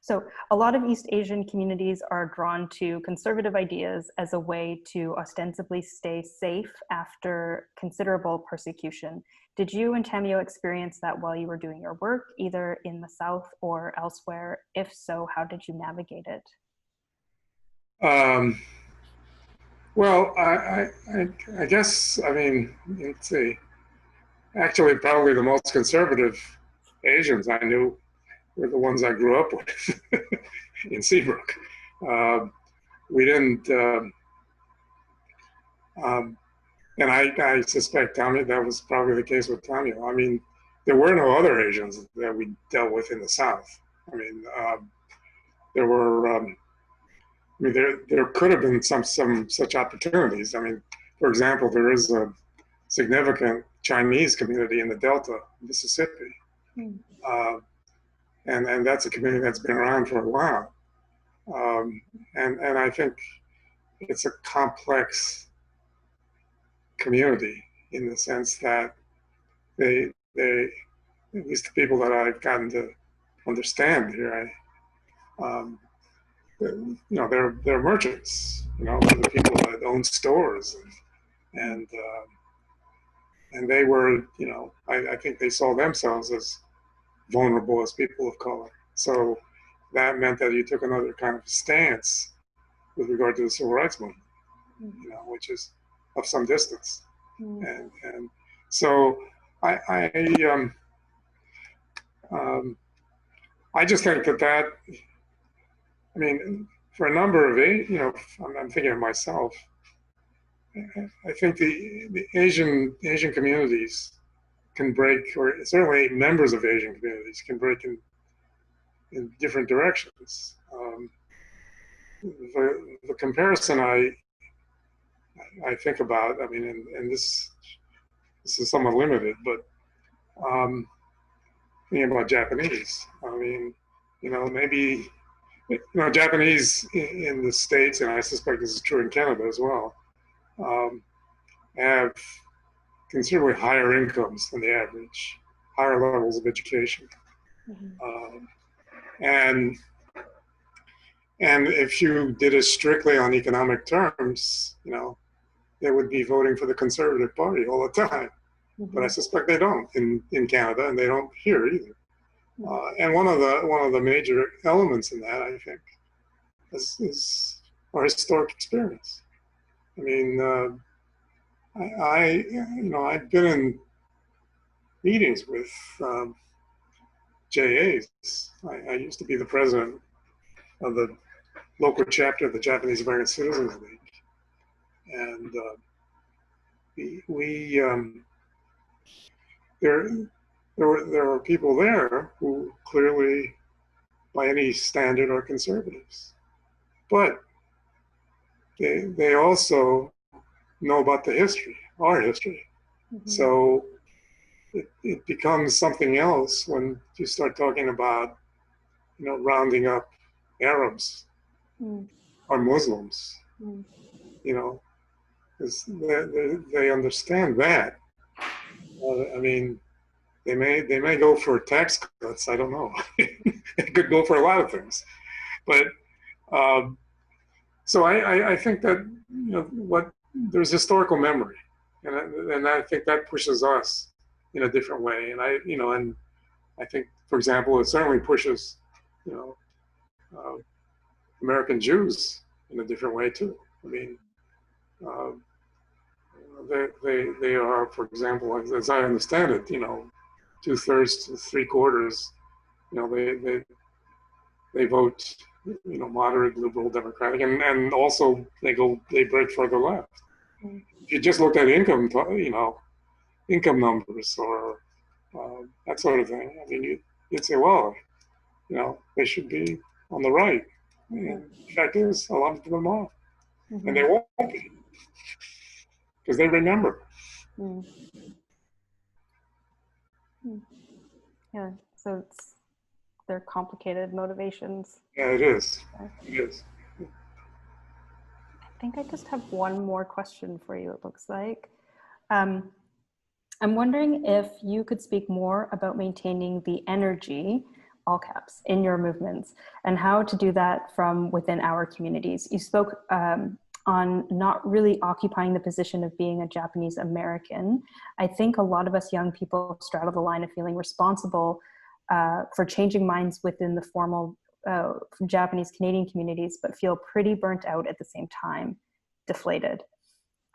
So a lot of East Asian communities are drawn to conservative ideas as a way to ostensibly stay safe after considerable persecution. Did you and Tamio experience that while you were doing your work, either in the South or elsewhere? If so, how did you navigate it? Well, I guess, I mean, let's see. Actually, probably the most conservative Asians I knew were the ones I grew up with in Seabrook. We didn't, and I suspect that was probably the case with Tamio. I mean, there were no other Asians that we dealt with in the South. I mean, there were, I mean, there could have been some such opportunities. I mean, for example, there is a significant Chinese community in the Delta, Mississippi, and that's a community that's been around for a while. And I think it's a complex community in the sense that they at least the people that I've gotten to understand here, you know, they're merchants. You know, they're the people that own stores, and they were, you know, I think they saw themselves as vulnerable as people of color. So that meant that you took another kind of stance with regard to the civil rights movement, you know, which is of some distance. And so I just think that I mean, for a number of, you know, I'm thinking of myself. I think the Asian communities can break, or certainly members of Asian communities can break in different directions. The comparison I think about, I mean, and this is somewhat limited, but thinking about Japanese, I mean, you know, maybe, you know, Japanese in the States, and I suspect this is true in Canada as well, have considerably higher incomes than the average, higher levels of education. And if you did it strictly on economic terms, you know, they would be voting for the Conservative Party all the time. But I suspect they don't in Canada, and they don't here either. And one of the major elements in that, I think, is our historic experience. I mean, you know, I've been in meetings with JAs. I used to be the president of the local chapter of the Japanese American Citizens League, and there were people there who clearly, by any standard, are conservatives, but they also know about the history, our history. So it becomes something else when you start talking about, you know, rounding up Arabs or Muslims, you know, because they understand that. I mean, they may go for tax cuts. I don't know. They could go for a lot of things, but so I think that, you know, there's historical memory, and I think that pushes us in a different way. And I think, for example, it certainly pushes, you know, American Jews in a different way too. I mean, they are, for example, as I understand it, you know, 2/3 to 3/4, you know, they vote, you know, moderate, liberal, democratic, and also they break further left. If you just looked at income, you know, income numbers or that sort of thing, I mean, you'd say, well, you know, they should be on the right. And the fact is, a lot of them are, and they won't be because they remember. Yeah, so they're complicated motivations. Yeah, it is. It is. I think I just have one more question for you, it looks like. I'm wondering if you could speak more about maintaining the energy, all caps, in your movements, and how to do that from within our communities. You spoke on not really occupying the position of being a Japanese American. I think a lot of us young people straddle the line of feeling responsible for changing minds within the formal Japanese Canadian communities, but feel pretty burnt out at the same time, deflated.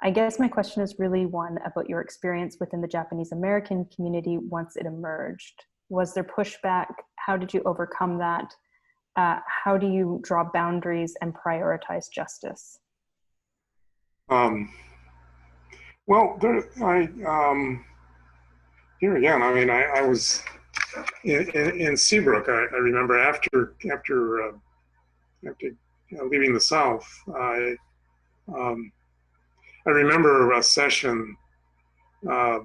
I guess my question is really one about your experience within the Japanese American community once it emerged. Was there pushback? How did you overcome that? How do you draw boundaries and prioritize justice? Well, here again, I mean, I was in Seabrook. I remember after leaving the South, um, I remember a session. I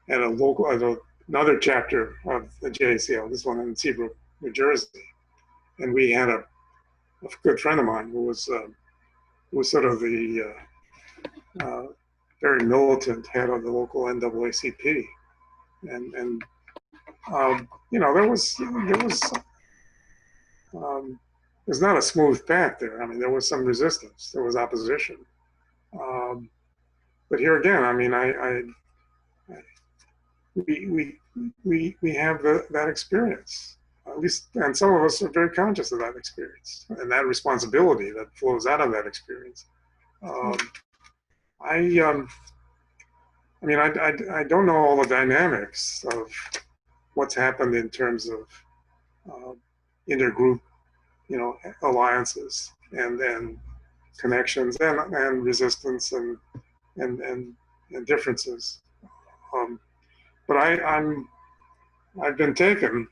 at a local, at another chapter of the JACL, this one in Seabrook, New Jersey, and we had a good friend of mine who was sort of the very militant head of the local NAACP, and there's not a smooth path there. I mean, there was some resistance, there was opposition, but here again, I mean, we have that experience, at least, and some of us are very conscious of that experience and that responsibility that flows out of that experience. I mean, I don't know all the dynamics of what's happened in terms of intergroup, alliances and connections and resistance and differences. But I've been taken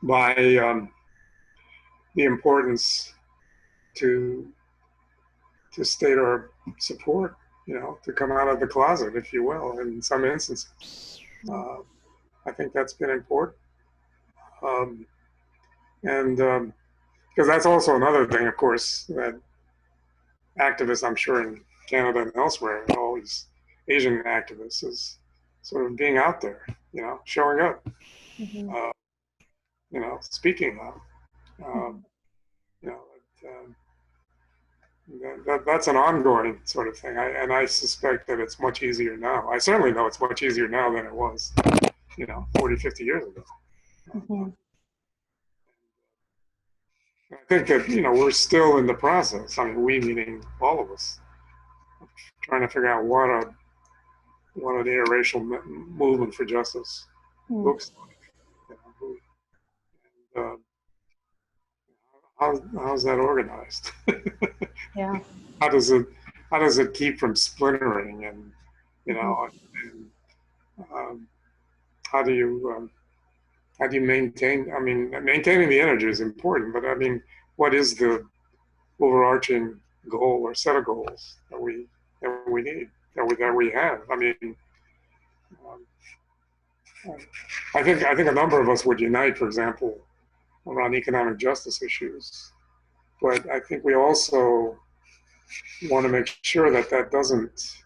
by the importance to state our support, to come out of the closet, if you will, in some instances. I think that's been important. And because that's also another thing, of course, that activists, I'm sure in Canada and elsewhere, and all these Asian activists, is sort of being out there, showing up, speaking up. That's an ongoing sort of thing. And I suspect that it's much easier now. I certainly know it's much easier now than it was, 40, 50 years ago. I think that, we're still in the process. I mean, we meaning all of us, trying to figure out what an interracial movement for justice looks like. And, how's that organized? Yeah. How does it keep from splintering, and how do you maintain? I mean, maintaining the energy is important, but I mean, what is the overarching goal or set of goals that we need, that we have? I mean, I think a number of us would unite, for example, around economic justice issues, but I think we also want to make sure that doesn't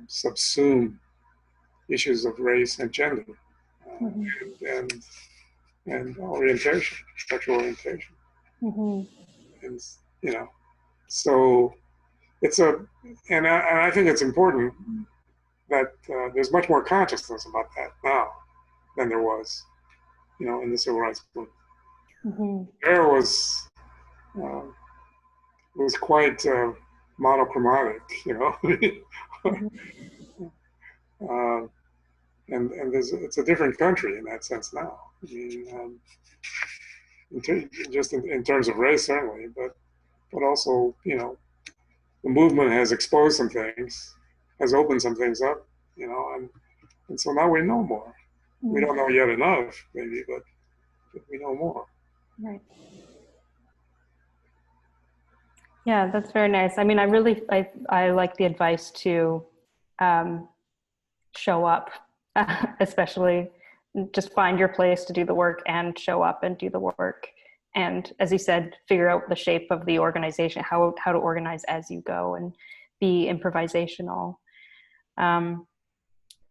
subsume issues of race and gender, and orientation, sexual orientation, and so it's and I think it's important that there's much more consciousness about that now than there was, in the civil rights movement. There was it was quite monochromatic, and it's a different country in that sense now. I mean, in terms of race, certainly, but also, the movement has exposed some things, has opened some things up, and so now we know more. We don't know yet enough, maybe, but we know more. Right. Yeah, that's very nice. I mean, I like the advice to show up, especially just find your place to do the work and show up and do the work. And as you said, figure out the shape of the organization, how to organize as you go and be improvisational.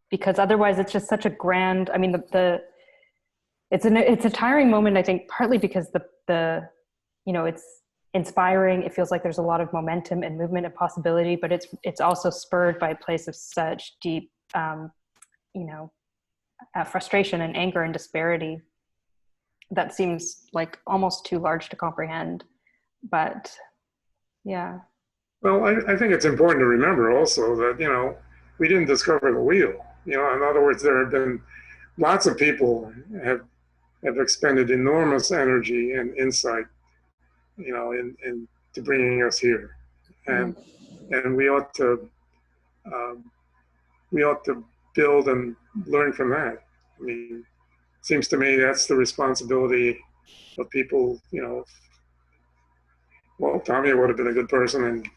Because otherwise it's just such a grand, I mean, it's a tiring moment, I think, partly because it's inspiring. It feels like there's a lot of momentum and movement and possibility, but it's also spurred by a place of such deep, frustration and anger and disparity that seems like almost too large to comprehend. But yeah. Well, I think it's important to remember also that, we didn't discover the wheel. In other words, there have been lots of people have expended enormous energy and insight, into bringing us here, and we ought to we ought to build and learn from that. I mean, it seems to me that's the responsibility of people, well, Tamio would have been a good person and,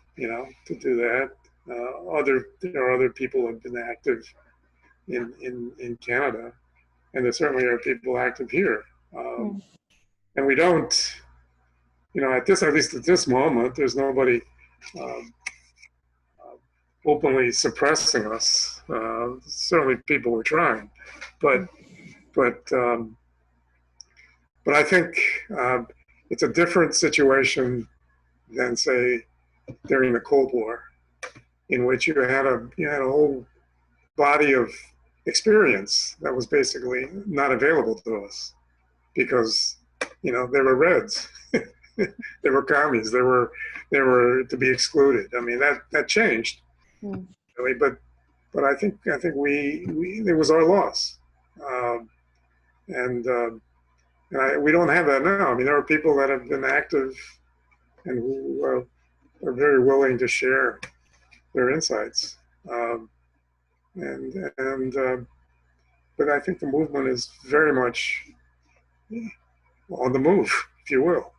to do that. There are other people who have been active in Canada, and there certainly are people active here. And we don't, at least at this moment, there's nobody um, openly suppressing us. Certainly, people were trying, but but um, but I think it's a different situation than, say, during the Cold War, in which you had a whole body of experience that was basically not available to us because they were Reds. They were commies. They were to be excluded. I mean that changed, really. But I think we it was our loss, and we don't have that now. I mean, there are people that have been active and who are very willing to share their insights, and but I think the movement is very much on the move, if you will.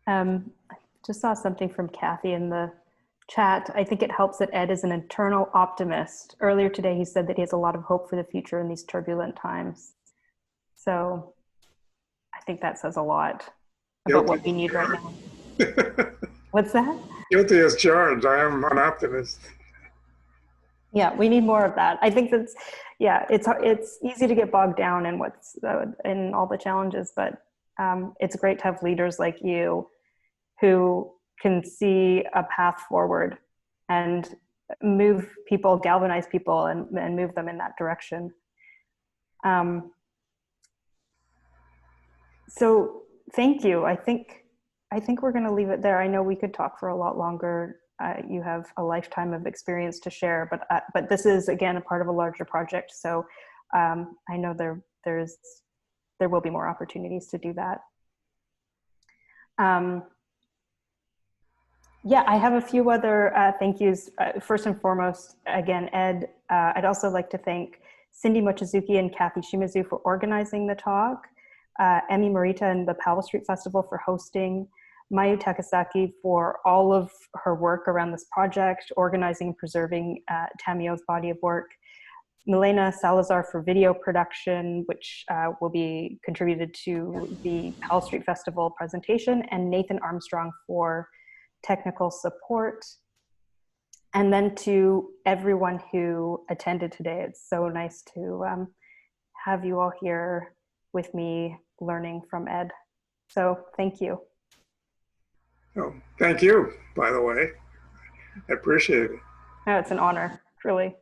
I just saw something from Kathy in the chat. I think it helps that Ed is an eternal optimist. Earlier today, he said that he has a lot of hope for the future in these turbulent times. So I think that says a lot about what we need right now. What's that? Guilty as charged. I am an optimist. Yeah, we need more of that. I think that's, it's easy to get bogged down in in all the challenges, but it's great to have leaders like you who can see a path forward and move people, galvanize people, and move them in that direction. So thank you. I think we're going to leave it there. I know we could talk for a lot longer. You have a lifetime of experience to share, but this is, again, a part of a larger project. So I know there will be more opportunities to do that. I have a few other thank yous. First and foremost, again, Ed, I'd also like to thank Cindy Mochizuki and Kathy Shimazu for organizing the talk, Emmy Morita and the Powell Street Festival for hosting, Mayu Takasaki for all of her work around this project, organizing and preserving Tamio's body of work, Milena Salazar for video production, which will be contributed to the Powell Street Festival presentation, and Nathan Armstrong for technical support. And then to everyone who attended today. It's so nice to have you all here with me learning from Ed. So thank you. Oh, thank you, by the way. I appreciate it. No, it's an honor, truly.